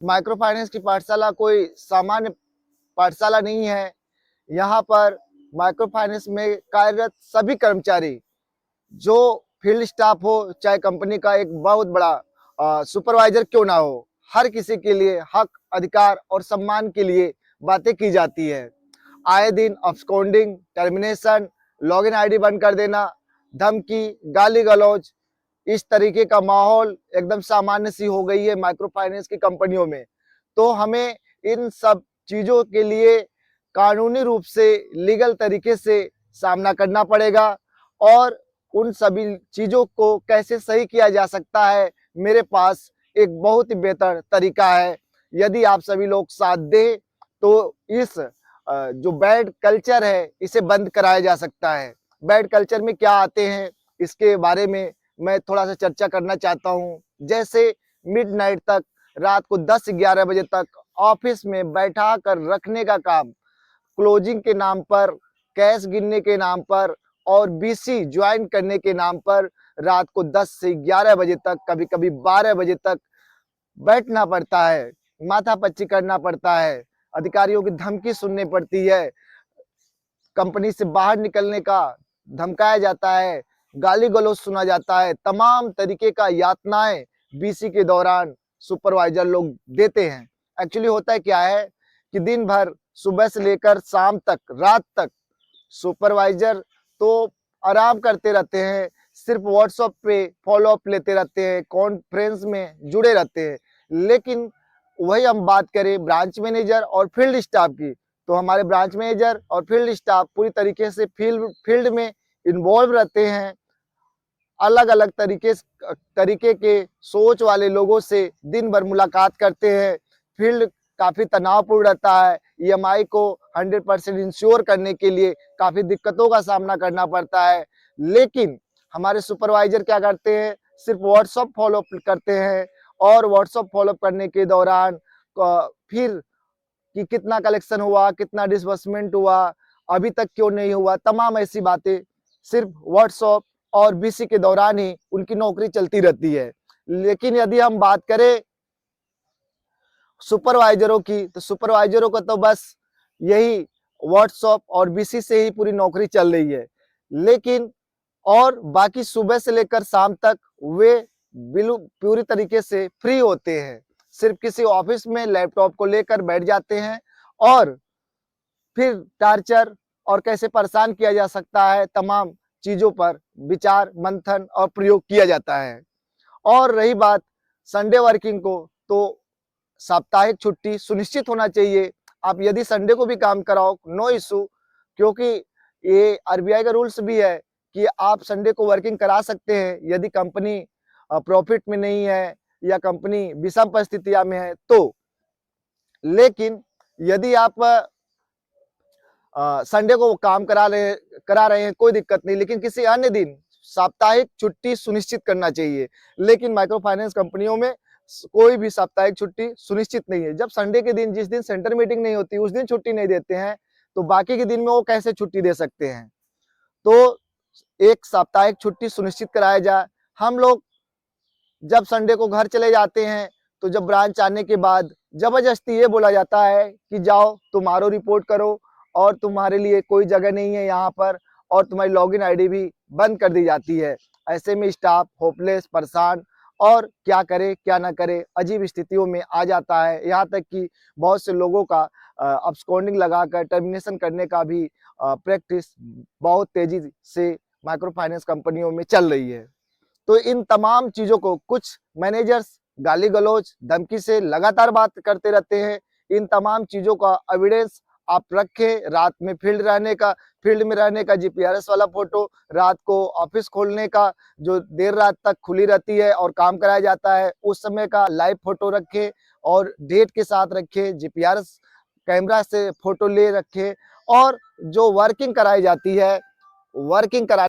Micro finance की पाठशाला कोई सामान्य पाठशाला नहीं है। यहाँ पर माइक्रो फाइनेंस में कार्यरत सभी कर्मचारी, जो फील्ड स्टाफ हो, चाहे कंपनी का एक बहुत बड़ा सुपरवाइजर क्यों ना हो, हर किसी के लिए हक, अधिकार और सम्मान के लिए बातें की जाती है। आए दिन अब्सकॉन्डिंग, टर्मिनेशन, लॉगिन आईडी बंद कर देना, धमकी, गाली गलौज, इस तरीके का माहौल एकदम सामान्य सी हो गई है माइक्रो फाइनेंस की कंपनियों में। तो हमें इन सब चीजों के लिए कानूनी रूप से, लीगल तरीके से सामना करना पड़ेगा और उन सभी चीजों को कैसे सही किया जा सकता है, मेरे पास एक बहुत ही बेहतर तरीका है। यदि आप सभी लोग साथ दें तो इस जो बैड कल्चर है इसे बंद कराया जा सकता है। बैड कल्चर में क्या आते हैं, इसके बारे में मैं थोड़ा सा चर्चा करना चाहता हूँ। जैसे मिडनाइट तक, रात को 10-11 बजे तक ऑफिस में बैठा कर रखने का काम, क्लोजिंग के नाम पर, कैश गिनने के नाम पर और बीसी ज्वाइन करने के नाम पर रात को 10 से 11 बजे तक, कभी कभी 12 बजे तक बैठना पड़ता है, माथापच्ची करना पड़ता है, अधिकारियों की धमकी सुननी पड़ती है, कंपनी से बाहर निकलने का धमकाया जाता है, गाली गलौज सुना जाता है, तमाम तरीके का यातनाएं बीसी के दौरान सुपरवाइजर लोग देते हैं। एक्चुअली होता है क्या है कि दिन भर सुबह से लेकर शाम तक, रात तक सुपरवाइजर तो आराम करते रहते हैं, सिर्फ व्हाट्सएप पे फॉलोअप लेते रहते हैं, कॉन्फ्रेंस में जुड़े रहते हैं। लेकिन वही हम बात करें ब्रांच मैनेजर और फील्ड स्टाफ की, तो हमारे ब्रांच मैनेजर और फील्ड स्टाफ पूरी तरीके से फील्ड में इन्वॉल्व रहते हैं। अलग अलग तरीके के सोच वाले लोगों से दिन भर मुलाकात करते हैं। फील्ड काफी तनावपूर्ण रहता है। ईएमआई को 100% इंश्योर करने के लिए काफी दिक्कतों का सामना करना पड़ता है। लेकिन हमारे सुपरवाइजर क्या करते हैं, सिर्फ व्हाट्सएप फॉलोअप करते हैं और व्हाट्सएप फॉलोअप करने के दौरान फिर कि कितना कलेक्शन हुआ, कितना डिसबर्समेंट हुआ, अभी तक क्यों नहीं हुआ, तमाम ऐसी बातें सिर्फ व्हाट्सएप और बीसी के दौरान ही उनकी नौकरी चलती रहती है। लेकिन यदि हम बात करें सुपरवाइजरों की, तो सुपरवाइजरों को तो बस यही व्हाट्सएप और बीसी से ही पूरी नौकरी चल रही है। लेकिन और बाकी सुबह से लेकर शाम तक वे पूरी तरीके से फ्री होते हैं, सिर्फ किसी ऑफिस में लैपटॉप को लेकर बैठ जाते हैं और फिर टार्चर और कैसे परेशान किया जा सकता है, तमाम चीजों पर विचार मंथन और प्रयोग किया जाता है। और रही बात संडे वर्किंग को, तो साप्ताहिक छुट्टी सुनिश्चित होना चाहिए। आप यदि संडे को भी काम कराओ, नो इशू, क्योंकि ये आरबीआई का रूल्स भी है कि आप संडे को वर्किंग करा सकते हैं यदि कंपनी प्रॉफिट में नहीं है या कंपनी विषम परिस्थितियां में है तो। लेकिन यदि आप संडे को काम करा रहे हैं, कोई दिक्कत नहीं, लेकिन किसी अन्य दिन साप्ताहिक छुट्टी सुनिश्चित करना चाहिए। लेकिन माइक्रो फाइनेंस कंपनियों में कोई भी साप्ताहिक छुट्टी सुनिश्चित नहीं है। जब संडे के दिन, जिस दिन सेंटर मीटिंग नहीं होती, उस दिन छुट्टी नहीं देते हैं, तो बाकी के दिन में वो कैसे छुट्टी दे सकते हैं। तो एक साप्ताहिक छुट्टी सुनिश्चित कराया जाए। हम लोग जब संडे को घर चले जाते हैं, तो जब ब्रांच आने के बाद जबरदस्ती ये बोला जाता है कि जाओ तुम्हारो रिपोर्ट करो और तुम्हारे लिए कोई जगह नहीं है यहाँ पर, और तुम्हारी लॉगिन आईडी भी बंद कर दी जाती है। ऐसे में स्टाफ होपलेस, परेशान और क्या करे क्या ना करे, अजीब स्थितियों में आ जाता है। यहाँ तक कि बहुत से लोगों का अब्सकॉन्डिंग लगाकर टर्मिनेशन करने का भी प्रैक्टिस बहुत तेजी से माइक्रो फाइनेंस कंपनियों में चल रही है। तो इन तमाम चीजों को कुछ मैनेजर्स गाली गलौज, धमकी से लगातार बात करते रहते हैं। इन तमाम चीजों का एविडेंस आप रखें। रात में फील्ड में रहने का जीपीआरएस वाला फोटो, रात को ऑफिस खोलने का जो देर रात तक खुली रहती है और काम कराया जाता है, उस समय का लाइव फोटो रखें और डेट के साथ रखें, जीपीआरएस कैमरा से फोटो ले रखें। और जो वर्किंग कराई जाती है, वर्किंग करा